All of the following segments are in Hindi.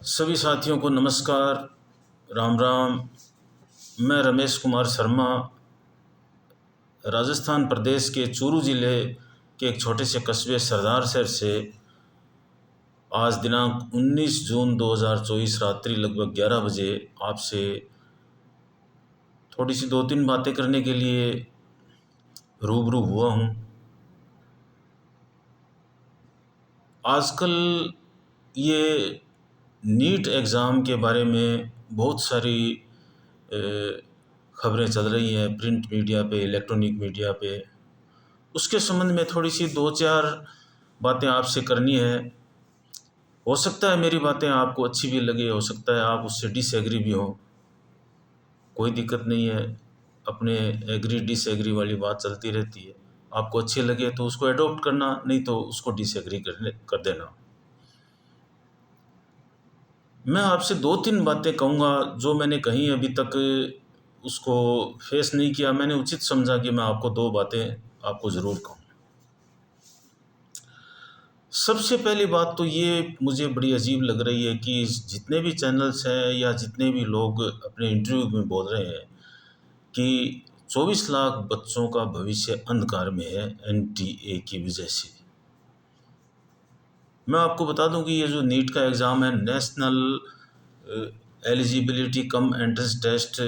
सभी साथियों को नमस्कार, राम राम। मैं रमेश कुमार शर्मा राजस्थान प्रदेश के चूरू ज़िले के एक छोटे से कस्बे सरदार शहर से आज दिनांक 19 जून 2024 रात्रि लगभग 11 बजे आपसे थोड़ी सी दो तीन बातें करने के लिए रूबरू हुआ हूँ। आजकल ये नीट एग्ज़ाम के बारे में बहुत सारी खबरें चल रही हैं प्रिंट मीडिया पे, इलेक्ट्रॉनिक मीडिया पे। उसके संबंध में थोड़ी सी दो चार बातें आपसे करनी है। हो सकता है मेरी बातें आपको अच्छी भी लगे, हो सकता है आप उससे डिसएग्री भी हो, कोई दिक्कत नहीं है। अपने एग्री डिसएग्री वाली बात चलती रहती है। आपको अच्छी लगे तो उसको एडॉप्ट करना, नहीं तो उसको डिसएग्री कर देना। मैं आपसे दो तीन बातें कहूँगा जो मैंने कहीं अभी तक उसको फेस नहीं किया। मैंने उचित समझा कि मैं आपको दो बातें आपको ज़रूर कहूँ। सबसे पहली बात तो ये मुझे बड़ी अजीब लग रही है कि जितने भी चैनल्स हैं या जितने भी लोग अपने इंटरव्यू में बोल रहे हैं कि 24 लाख बच्चों का भविष्य अंधकार में है एनटीए की वजह से। मैं आपको बता दूं कि ये जो नीट का एग्ज़ाम है, national eligibility cum entrance test,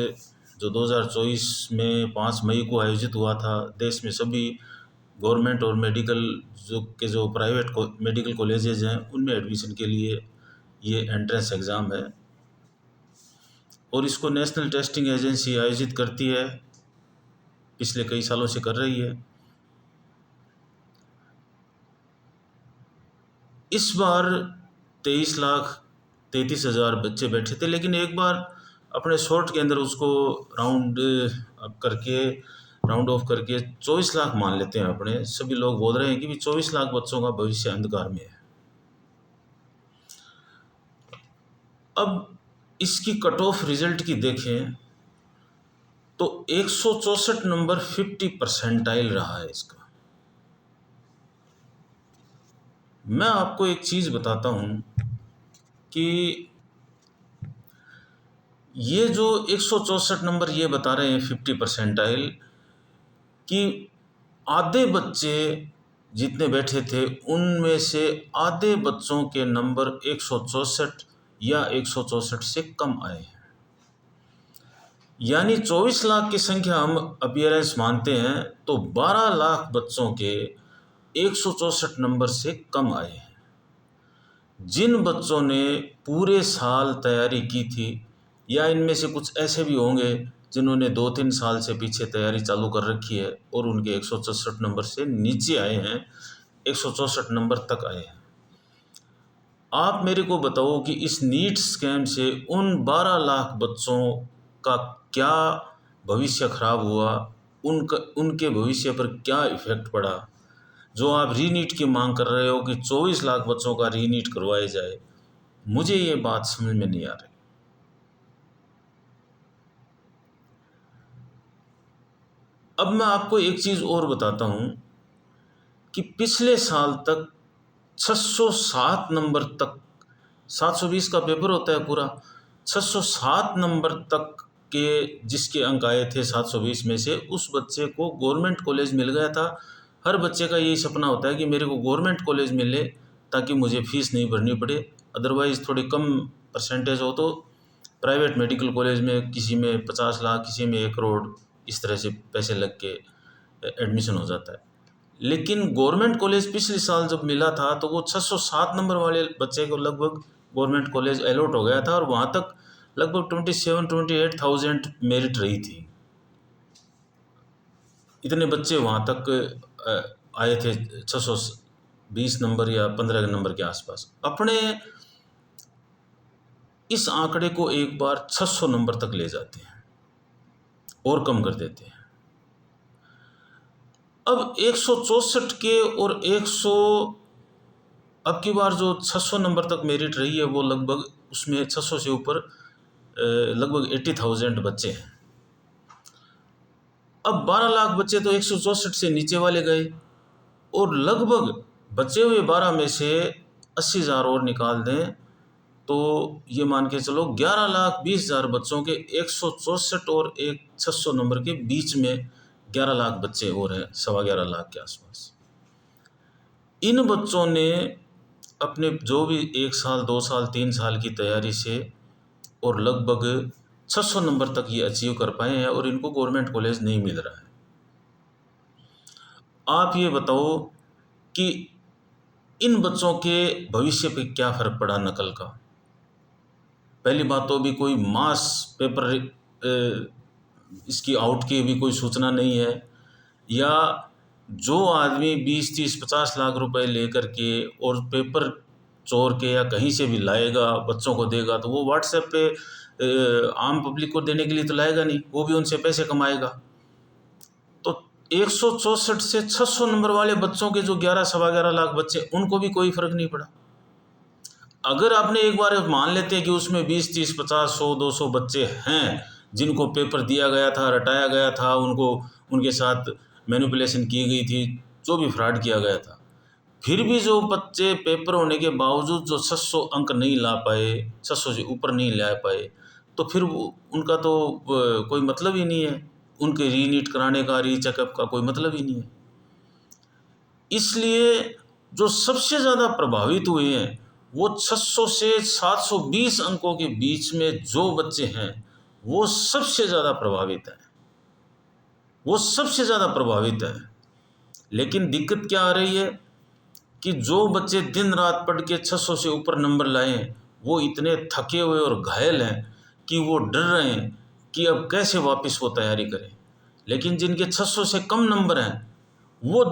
जो 2024 में 5 मई को आयोजित हुआ था, देश में सभी गवर्नमेंट और मेडिकल जो प्राइवेट मेडिकल कॉलेजेज हैं उनमें एडमिशन के लिए ये एंट्रेंस एग्ज़ाम है और इसको नेशनल टेस्टिंग एजेंसी आयोजित करती है, पिछले कई सालों से कर रही है। इस बार 23,33,000 बच्चे बैठे थे, लेकिन एक बार अपने शॉर्ट के अंदर उसको राउंड ऑफ करके 24 लाख मान लेते हैं। अपने सभी लोग बोल रहे हैं कि भी 24 लाख बच्चों का भविष्य अंधकार में है। अब इसकी कट ऑफ रिजल्ट की देखें तो 164 नंबर 50% रहा है इसका। मैं आपको एक चीज़ बताता हूँ कि ये जो 164 नंबर ये बता रहे हैं 50% कि आधे बच्चे जितने बैठे थे उनमें से आधे बच्चों के नंबर 164 या 164 से कम आए हैं। यानी 24 लाख की संख्या हम अपीयरेंस मानते हैं तो 12 लाख बच्चों के 164 नंबर से कम आए हैं। जिन बच्चों ने पूरे साल तैयारी की थी, या इनमें से कुछ ऐसे भी होंगे जिन्होंने 2-3 साल से पीछे तैयारी चालू कर रखी है और उनके 164 नंबर से नीचे आए हैं, 164 नंबर तक आए हैं। आप मेरे को बताओ कि इस नीट स्कैम से उन 12 लाख बच्चों का क्या भविष्य खराब हुआ, उनके भविष्य पर क्या इफ़ेक्ट पड़ा, जो आप रीनीट की मांग कर रहे हो कि 24 लाख बच्चों का रीनीट करवाया जाए। मुझे ये बात समझ में नहीं आ रही। अब मैं आपको एक चीज़ और बताता हूँ कि पिछले साल तक 607 नंबर तक, 720 का पेपर होता है पूरा, 607 नंबर तक के जिसके अंक आए थे 720 में से, उस बच्चे को गवर्नमेंट कॉलेज मिल गया था। हर बच्चे का यही सपना होता है कि मेरे को गवर्नमेंट कॉलेज मिले ताकि मुझे फ़ीस नहीं भरनी पड़े। अदरवाइज़ थोड़ी कम परसेंटेज हो तो प्राइवेट मेडिकल कॉलेज में किसी में 50 लाख, किसी में 1 करोड़, इस तरह से पैसे लग के एडमिशन हो जाता है। लेकिन गवर्नमेंट कॉलेज पिछले साल जब मिला था तो वो 607 नंबर वाले बच्चे को लगभग गवर्नमेंट कॉलेज अलॉट हो गया था और वहाँ तक लगभग 27-28,000 मेरिट रही थी। इतने बच्चे वहाँ तक आए थे, 620 नंबर या 15 नंबर के आसपास। अपने इस आंकड़े को एक बार 600 नंबर तक ले जाते हैं और कम कर देते हैं। अब 164 के और 100, अब की बार जो 600 नंबर तक मेरिट रही है वो लगभग, उसमें 600 से ऊपर लगभग 80,000 बच्चे हैं। अब 12 लाख बच्चे तो 164 से नीचे वाले गए और लगभग बचे हुए 12 में से 80,000 और निकाल दें तो ये मान के चलो 11,20,000 बच्चों के 164 और एक 600 नंबर के बीच में 11 लाख बच्चे और हैं, 11.25 लाख के आसपास। इन बच्चों ने अपने जो भी 1 साल 2 साल 3 साल की तैयारी से और लगभग 600 नंबर तक ये अचीव कर पाए हैं और इनको गवर्नमेंट कॉलेज नहीं मिल रहा है। आप ये बताओ कि इन बच्चों के भविष्य पे क्या फ़र्क पड़ा नकल का। पहली बात तो अभी कोई मास पेपर इसकी आउट की भी कोई सूचना नहीं है, या जो आदमी 20 30 50 लाख रुपए लेकर के और पेपर चोर के या कहीं से भी लाएगा, बच्चों को देगा, तो वो व्हाट्सएप पे आम पब्लिक को देने के लिए तो लाएगा नहीं, वो भी उनसे पैसे कमाएगा। तो 164 से 600 नंबर वाले बच्चों के जो 11 सवा 11 लाख बच्चे, उनको भी कोई फ़र्क नहीं पड़ा। अगर आपने एक बार मान लेते हैं कि उसमें 20 30 50 100 200 बच्चे हैं जिनको पेपर दिया गया था, रटाया गया था, उनको उनके साथ मैनिपुलेशन की गई थी, जो भी फ्रॉड किया गया था, फिर भी जो बच्चे पेपर होने के बावजूद जो 600 अंक नहीं ला पाए, 600 से ऊपर नहीं ला पाए, तो फिर उनका तो कोई मतलब ही नहीं है, उनके रीनीट कराने का, रीचेकअप का कोई मतलब ही नहीं है। इसलिए जो सबसे ज़्यादा प्रभावित हुए हैं वो 600 से 720 अंकों के बीच में जो बच्चे हैं वो सबसे ज़्यादा प्रभावित हैं, वो सबसे ज़्यादा प्रभावित हैं। लेकिन दिक्कत क्या आ रही है कि जो बच्चे दिन रात पढ़ के 600 से ऊपर नंबर लाए हैं वो इतने थके हुए और घायल हैं कि वो डर रहे हैं कि अब कैसे वापस वो तैयारी करें। लेकिन जिनके 600 से कम नंबर हैं वो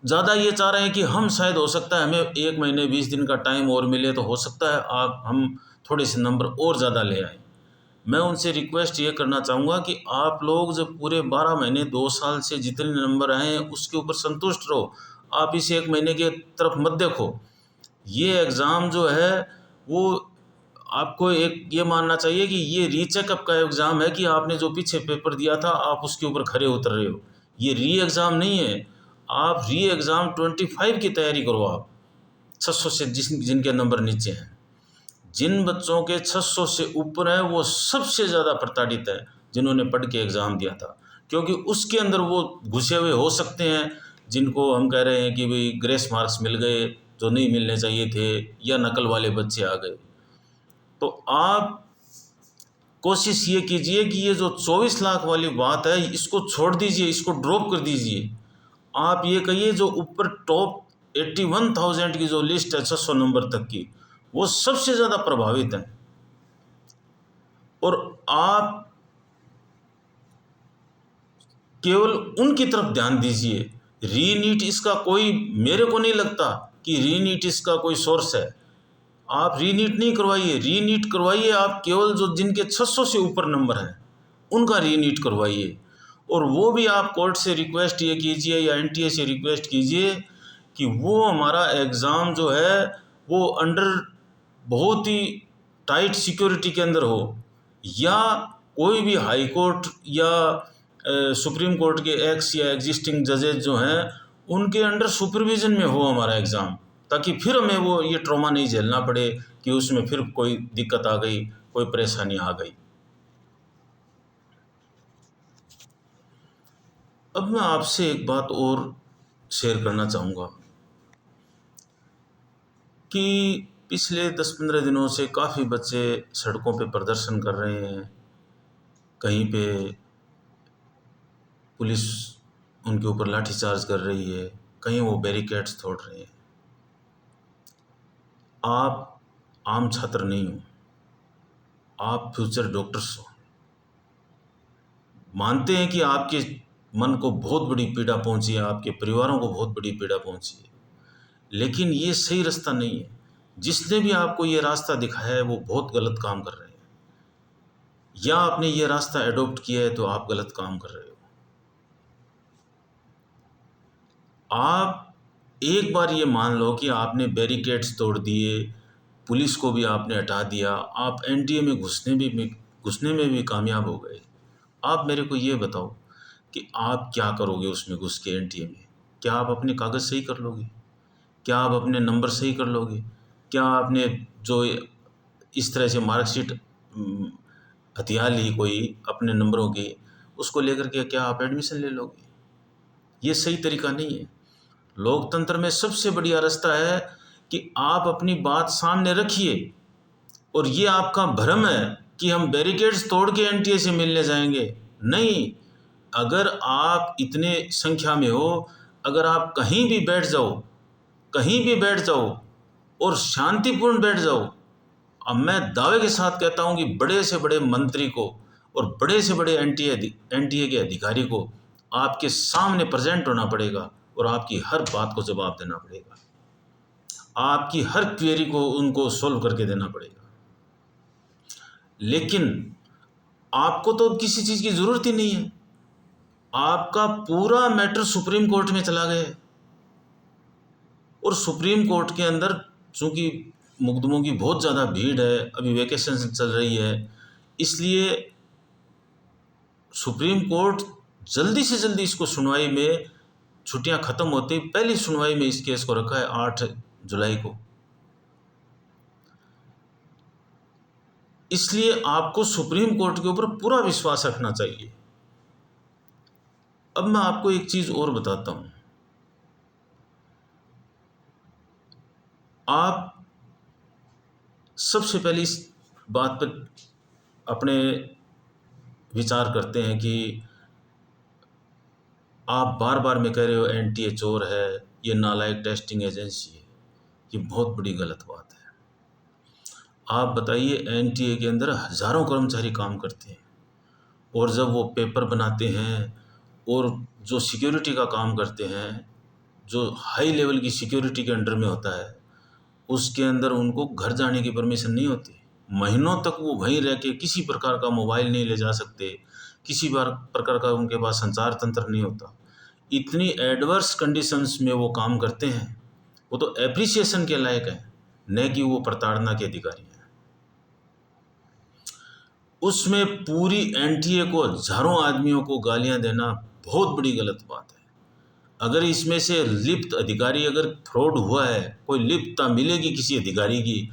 ज़्यादा ये चाह रहे हैं कि हम शायद हो सकता है हमें 1 महीने 20 दिन का टाइम और मिले तो हो सकता है हम थोड़े से नंबर और ज़्यादा ले आएँ। मैं उनसे रिक्वेस्ट ये करना चाहूँगा कि आप लोग जब पूरे 12 महीने 2 साल से जितने नंबर आए हैं उसके ऊपर संतुष्ट रहो, आप इस 1 महीने के तरफ मत देखो। ये एग्ज़ाम जो है वो आपको एक ये मानना चाहिए कि ये रीचेकअप का एग्ज़ाम है कि आपने जो पीछे पेपर दिया था आप उसके ऊपर खरे उतर रहे हो। ये री एग्ज़ाम नहीं है। आप री एग्ज़ाम 25 की तैयारी करो आप, 600 से जिनके नंबर नीचे हैं। जिन बच्चों के 600 से ऊपर हैं वो सबसे ज़्यादा प्रताड़ित हैं जिन्होंने पढ़ के एग्ज़ाम दिया था, क्योंकि उसके अंदर वो घुसे हुए हो सकते हैं जिनको हम कह रहे हैं कि भाई ग्रेस मार्क्स मिल गए जो नहीं मिलने चाहिए थे, या नकल वाले बच्चे आ गए। तो आप कोशिश ये कीजिए कि ये जो 24 लाख वाली बात है इसको छोड़ दीजिए, इसको ड्रॉप कर दीजिए। आप ये कहिए जो ऊपर टॉप 81,000 की जो लिस्ट है 600 नंबर तक की, वो सबसे ज़्यादा प्रभावित हैं। और आप केवल उनकी तरफ ध्यान दीजिए। रीनीट इसका कोई, मेरे को नहीं लगता कि रीनीट इसका कोई सोर्स है। आप रीनीट नहीं करवाइए, रीनीट करवाइए आप केवल जो जिनके 600 से ऊपर नंबर हैं उनका रीनीट करवाइए। और वो भी आप कोर्ट से रिक्वेस्ट ये कीजिए या एनटीए से रिक्वेस्ट कीजिए कि वो हमारा एग्ज़ाम जो है वो अंडर बहुत ही टाइट सिक्योरिटी के अंदर हो, या कोई भी हाई कोर्ट या सुप्रीम कोर्ट के एक्स या एग्जिस्टिंग जजेज जो हैं उनके अंडर सुपरविज़न में हो हमारा एग्ज़ाम, ताकि फिर हमें वो ये ट्रॉमा नहीं झेलना पड़े कि उसमें फिर कोई दिक्कत आ गई, कोई परेशानी आ गई। अब मैं आपसे एक बात और शेयर करना चाहूँगा कि पिछले 10-15 दिनों से काफ़ी बच्चे सड़कों पे प्रदर्शन कर रहे हैं। कहीं पे पुलिस उनके ऊपर लाठीचार्ज कर रही है, कहीं वो बैरिकेड्स तोड़ रहे हैं। आप आम छात्र नहीं हो, आप फ्यूचर डॉक्टर्स हो। मानते हैं कि आपके मन को बहुत बड़ी पीड़ा पहुंची है, आपके परिवारों को बहुत बड़ी पीड़ा पहुंची है, लेकिन ये सही रास्ता नहीं है। जिसने भी आपको ये रास्ता दिखाया है वो बहुत गलत काम कर रहे हैं, या आपने ये रास्ता एडॉप्ट किया है तो आप गलत काम कर रहे हो। आप एक बार ये मान लो कि आपने बैरिकेड्स तोड़ दिए, पुलिस को भी आपने हटा दिया, आप एनडीए में घुसने में भी कामयाब हो गए। आप मेरे को ये बताओ कि आप क्या करोगे उसमें घुस के एनडीए में? क्या आप अपने कागज़ सही कर लोगे? क्या आप अपने नंबर सही कर लोगे? क्या आपने जो इस तरह से मार्कशीट हथिया ली कोई अपने नंबरों की, उसको लेकर के क्या आप एडमिशन ले लोगे? ये सही तरीका नहीं है। लोकतंत्र में सबसे बढ़िया रास्ता है कि आप अपनी बात सामने रखिए। और ये आपका भ्रम है कि हम बैरिकेड्स तोड़ के एनटीए से मिलने जाएंगे। नहीं, अगर आप इतने संख्या में हो, अगर आप कहीं भी बैठ जाओ, कहीं भी बैठ जाओ और शांतिपूर्ण बैठ जाओ, अब मैं दावे के साथ कहता हूं कि बड़े से बड़े मंत्री को और बड़े से बड़े एनटीए के अधिकारी को आपके सामने प्रेजेंट होना पड़ेगा और आपकी हर बात को जवाब देना पड़ेगा, आपकी हर क्वेरी को उनको सोल्व करके देना पड़ेगा। लेकिन आपको तो किसी चीज़ की ज़रूरत ही नहीं है। आपका पूरा मैटर सुप्रीम कोर्ट में चला गया और सुप्रीम कोर्ट के अंदर चूंकि मुकदमों की बहुत ज़्यादा भीड़ है, अभी वैकेशन चल रही है, इसलिए सुप्रीम कोर्ट जल्दी से जल्दी इसको सुनवाई में, छुट्टियां ख़त्म होती पहली सुनवाई में इस केस को रखा है 8 जुलाई को। इसलिए आपको सुप्रीम कोर्ट के ऊपर पूरा विश्वास रखना चाहिए। अब मैं आपको एक चीज़ और बताता हूँ। आप सबसे पहले इस बात पर अपने विचार करते हैं कि आप बार बार में कह रहे हो एनटीए चोर है, ये नालायक टेस्टिंग एजेंसी है। ये बहुत बड़ी गलत बात है। आप बताइए, एनटीए के अंदर हज़ारों कर्मचारी काम करते हैं और जब वो पेपर बनाते हैं और जो सिक्योरिटी का काम करते हैं, जो हाई लेवल की सिक्योरिटी के अंडर में होता है, उसके अंदर उनको घर जाने की परमिशन नहीं होती। महीनों तक वो वहीं रह के किसी प्रकार का मोबाइल नहीं ले जा सकते, किसी प्रकार का उनके पास संचार तंत्र नहीं होता। इतनी एडवर्स कंडीशंस में वो काम करते हैं। वो तो एप्रिसिएशन के लायक है, न कि वो प्रताड़ना के अधिकारी हैं। उसमें पूरी एनटीए को, हजारों आदमियों को गालियां देना बहुत बड़ी गलत बात है। अगर इसमें से लिप्त अधिकारी, अगर फ्रॉड हुआ है, कोई लिप्तता मिलेगी किसी अधिकारी की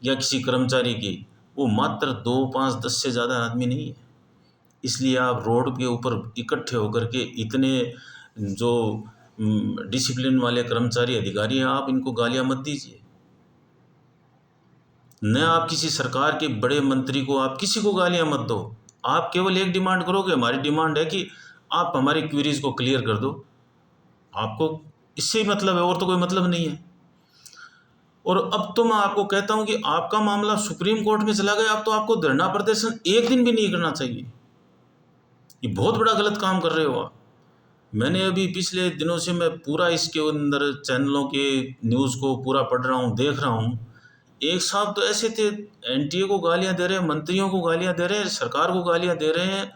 या किसी कर्मचारी की, वो मात्र 2, 5, 10 से ज़्यादा आदमी नहीं है। इसलिए आप रोड के ऊपर इकट्ठे होकर के इतने जो डिसिप्लिन वाले कर्मचारी अधिकारी हैं, आप इनको गालियां मत दीजिए। न आप किसी सरकार के बड़े मंत्री को, आप किसी को गालियां मत दो। आप केवल एक डिमांड करोगे, हमारी डिमांड है कि आप हमारी क्वेरीज को क्लियर कर दो। आपको इससे ही मतलब है, और तो कोई मतलब नहीं है। और अब तो मैं आपको कहता हूं कि आपका मामला सुप्रीम कोर्ट में चला गया, अब तो आपको धरना प्रदर्शन एक दिन भी नहीं करना चाहिए। ये बहुत बड़ा गलत काम कर रहे हो आप। मैंने अभी पिछले दिनों से मैं पूरा इसके अंदर चैनलों के न्यूज़ को पूरा पढ़ रहा हूँ, देख रहा हूँ। एक साहब तो ऐसे थे, एनटीए को गालियाँ दे रहे हैं, मंत्रियों को गालियाँ दे रहे हैं, सरकार को गालियाँ दे रहे हैं।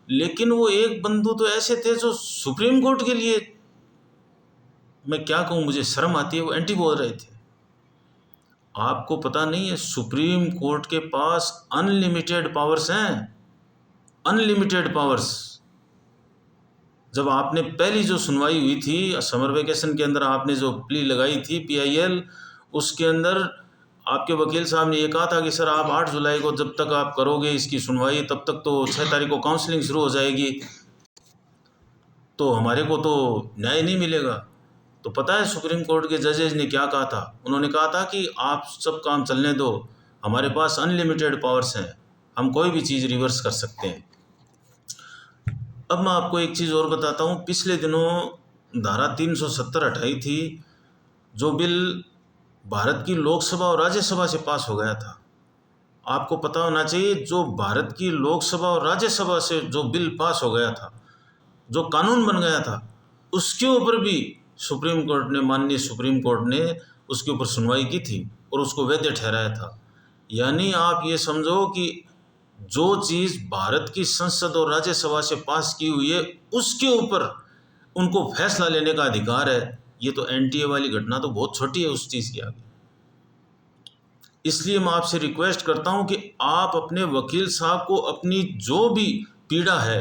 लेकिन वो एक बंधु तो ऐसे थे जो सुप्रीम कोर्ट के लिए, मैं क्या कहूँ, मुझे शर्म आती है, वो एंटी बोल रहे थे। आपको पता नहीं है, सुप्रीम कोर्ट के पास अनलिमिटेड पावर्स हैं, अनलिमिटेड पावर्स। जब आपने पहली जो सुनवाई हुई थी समर वेकेशन के अंदर, आपने जो प्ली लगाई थी पीआईएल, उसके अंदर आपके वकील साहब ने ये कहा था कि सर आप 8 जुलाई को जब तक आप करोगे इसकी सुनवाई, तब तक तो 6 तारीख को काउंसलिंग शुरू हो जाएगी, तो हमारे को तो न्याय नहीं मिलेगा। तो पता है सुप्रीम कोर्ट के जजेज ने क्या कहा था? उन्होंने कहा था कि आप सब काम चलने दो, हमारे पास अनलिमिटेड पावर्स हैं, हम कोई भी चीज़ रिवर्स कर सकते हैं। अब मैं आपको एक चीज़ और बताता हूँ। पिछले दिनों धारा 370 हटाई थी, जो बिल भारत की लोकसभा और राज्यसभा से पास हो गया था। आपको पता होना चाहिए, जो भारत की लोकसभा और राज्यसभा से जो बिल पास हो गया था, जो कानून बन गया था, उसके ऊपर भी सुप्रीम कोर्ट ने, माननीय सुप्रीम कोर्ट ने उसके ऊपर सुनवाई की थी और उसको वैध ठहराया था। यानी आप ये समझो कि जो चीज़ भारत की संसद और राज्यसभा से पास की हुई है, उसके ऊपर उनको फैसला लेने का अधिकार है। ये तो एनटीए वाली घटना तो बहुत छोटी है उस चीज़ के आगे। इसलिए मैं आपसे रिक्वेस्ट करता हूं कि आप अपने वकील साहब को अपनी जो भी पीड़ा है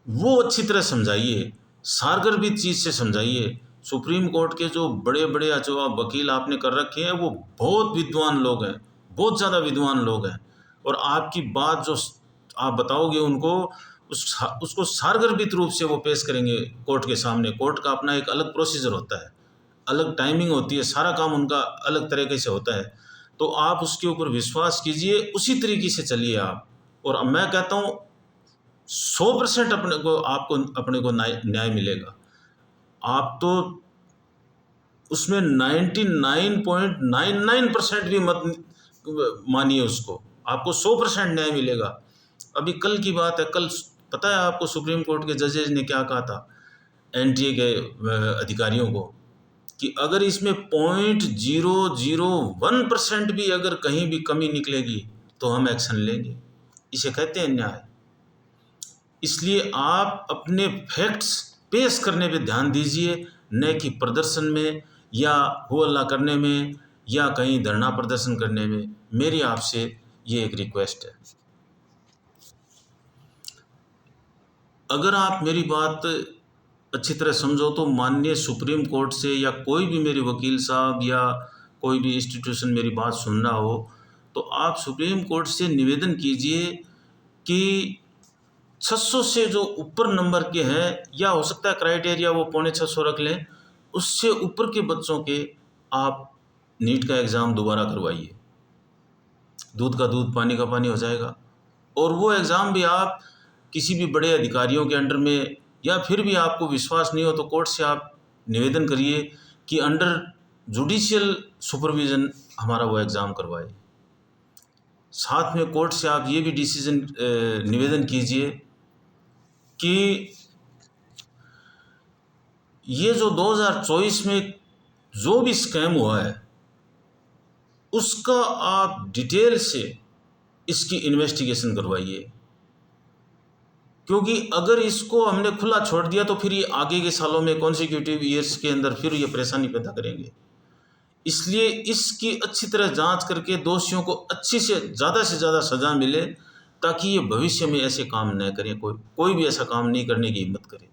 वो अच्छी तरह समझाइए, सारगर्भित चीज़ से समझाइए। सुप्रीम कोर्ट के जो बड़े बड़े जो वकील आपने कर रखे हैं, वो बहुत विद्वान लोग हैं, बहुत ज़्यादा विद्वान लोग हैं, और आपकी बात जो आप बताओगे उनको, उसको सारगर्भित रूप से वो पेश करेंगे कोर्ट के सामने। कोर्ट का अपना एक अलग प्रोसीजर होता है, अलग टाइमिंग होती है, सारा काम उनका अलग तरीके से होता है। तो आप उसके ऊपर विश्वास कीजिए, उसी तरीके से चलिए आप। और अब मैं कहता हूँ 100% अपने को न्याय मिलेगा। आप तो उसमें 99.99% भी मत मानिए उसको, आपको 100% न्याय मिलेगा। अभी कल की बात है, कल पता है आपको सुप्रीम कोर्ट के जजेज ने क्या कहा था एनटीए के अधिकारियों को, कि अगर इसमें 0.001% भी अगर कहीं भी कमी निकलेगी तो हम एक्शन लेंगे। इसे कहते हैं न्याय। इसलिए आप अपने फैक्ट्स पेश करने पे ध्यान दीजिए, न कि प्रदर्शन में या हो हल्ला करने में या कहीं धरना प्रदर्शन करने में। मेरी आपसे ये एक रिक्वेस्ट है। अगर आप मेरी बात अच्छी तरह समझो तो माननीय सुप्रीम कोर्ट से, या कोई भी मेरे वकील साहब या कोई भी इंस्टीट्यूशन मेरी बात सुन रहा हो, तो आप सुप्रीम कोर्ट से निवेदन कीजिए कि 600 से जो ऊपर नंबर के हैं, या हो सकता है क्राइटेरिया वो 650 रख लें, उससे ऊपर के बच्चों के आप नीट का एग्ज़ाम दोबारा करवाइए। दूध का दूध पानी का पानी हो जाएगा। और वो एग्ज़ाम भी आप किसी भी बड़े अधिकारियों के अंडर में, या फिर भी आपको विश्वास नहीं हो तो कोर्ट से आप निवेदन करिए कि अंडर जुडिशियल सुपरविज़न हमारा वो एग्ज़ाम करवाए। साथ में कोर्ट से आप ये भी निवेदन कीजिए कि ये जो 2024 में जो भी स्कैम हुआ है उसका आप डिटेल से इसकी इन्वेस्टिगेशन करवाइए, क्योंकि अगर इसको हमने खुला छोड़ दिया तो फिर ये आगे के सालों में कॉन्सिक्यूटिव ईयर्स के अंदर फिर ये परेशानी पैदा करेंगे। इसलिए इसकी अच्छी तरह जांच करके दोषियों को अच्छी से ज़्यादा सज़ा मिले, ताकि ये भविष्य में ऐसे काम न करें, कोई भी ऐसा काम नहीं करने की हिम्मत करे।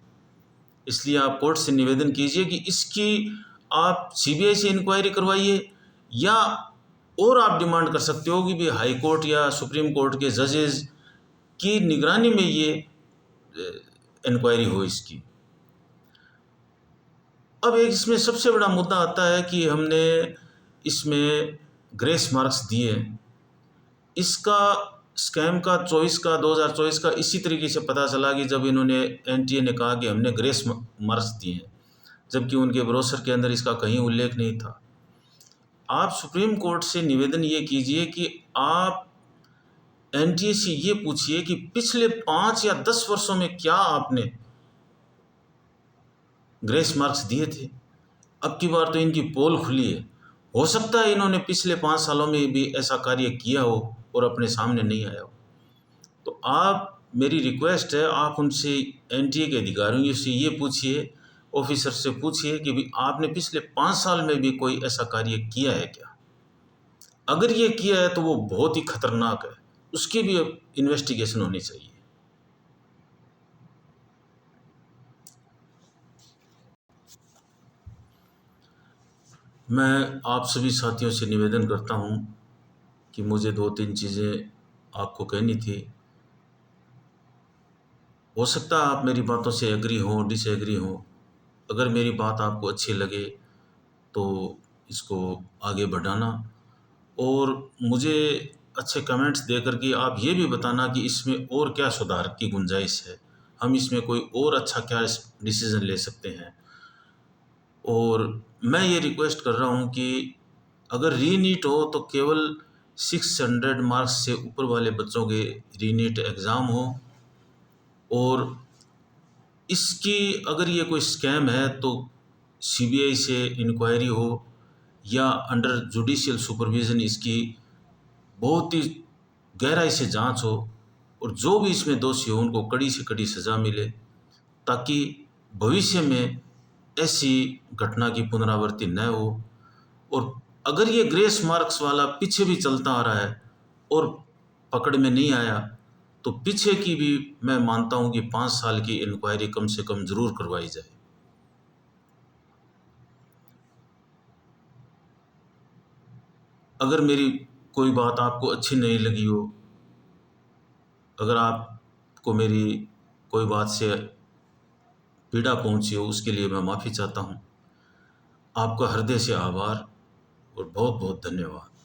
इसलिए आप कोर्ट से निवेदन कीजिए कि इसकी आप सीबीआई से इंक्वायरी करवाइए, या और आप डिमांड कर सकते हो कि भी हाई कोर्ट या सुप्रीम कोर्ट के जजेस की निगरानी में ये इंक्वायरी हो इसकी। अब एक इसमें सबसे बड़ा मुद्दा आता है कि हमने इसमें ग्रेस मार्क्स दिए। इसका स्कैम का 2024 का इसी तरीके से पता चला कि जब इन्होंने एनटीए ने कहा कि हमने ग्रेस मार्क्स दिए हैं, जबकि उनके ब्रोशर के अंदर इसका कहीं उल्लेख नहीं था। आप सुप्रीम कोर्ट से निवेदन ये कीजिए कि आप एनटीए से ये पूछिए कि पिछले 5 या 10 वर्षों में क्या आपने ग्रेस मार्क्स दिए थे। अब की बार तो इनकी पोल खुली है, हो सकता है इन्होंने पिछले 5 सालों में भी ऐसा कार्य किया हो और अपने सामने नहीं आया हो। तो आप, मेरी रिक्वेस्ट है, आप उनसे, एनटीए के अधिकारियों से ये पूछिए, ऑफिसर से पूछिए कि भी आपने पिछले 5 साल में भी कोई ऐसा कार्य किया है क्या। अगर ये किया है तो वो बहुत ही खतरनाक है, उसकी भी इन्वेस्टिगेशन होनी चाहिए। मैं आप सभी साथियों से निवेदन करता हूँ कि मुझे 2-3 चीज़ें आपको कहनी थी। हो सकता है आप मेरी बातों से एग्री हो, डिसएग्री हो। अगर मेरी बात आपको अच्छी लगे तो इसको आगे बढ़ाना, और मुझे अच्छे कमेंट्स दे कर के आप ये भी बताना कि इसमें और क्या सुधार की गुंजाइश है, हम इसमें कोई और अच्छा क्या डिसीज़न ले सकते हैं। और मैं ये रिक्वेस्ट कर रहा हूँ कि अगर रीनीट हो तो केवल 600 मार्क्स से ऊपर वाले बच्चों के रीनीट एग्ज़ाम हो, और इसकी अगर ये कोई स्कैम है तो सीबीआई से इंक्वायरी हो, या अंडर जुडिशियल सुपरविज़न इसकी बहुत ही गहराई से जांच हो, और जो भी इसमें दोषी हो उनको कड़ी से कड़ी सज़ा मिले, ताकि भविष्य में ऐसी घटना की पुनरावृत्ति न हो। और अगर ये ग्रेस मार्क्स वाला पीछे भी चलता आ रहा है और पकड़ में नहीं आया, तो पीछे की भी मैं मानता हूँ कि 5 साल की इंक्वायरी कम से कम ज़रूर करवाई जाए। अगर मेरी कोई बात आपको अच्छी नहीं लगी हो, अगर आपको मेरी कोई बात से पीड़ा पहुंची हो, उसके लिए मैं माफ़ी चाहता हूँ। आपका हृदय से आभार और बहुत बहुत धन्यवाद।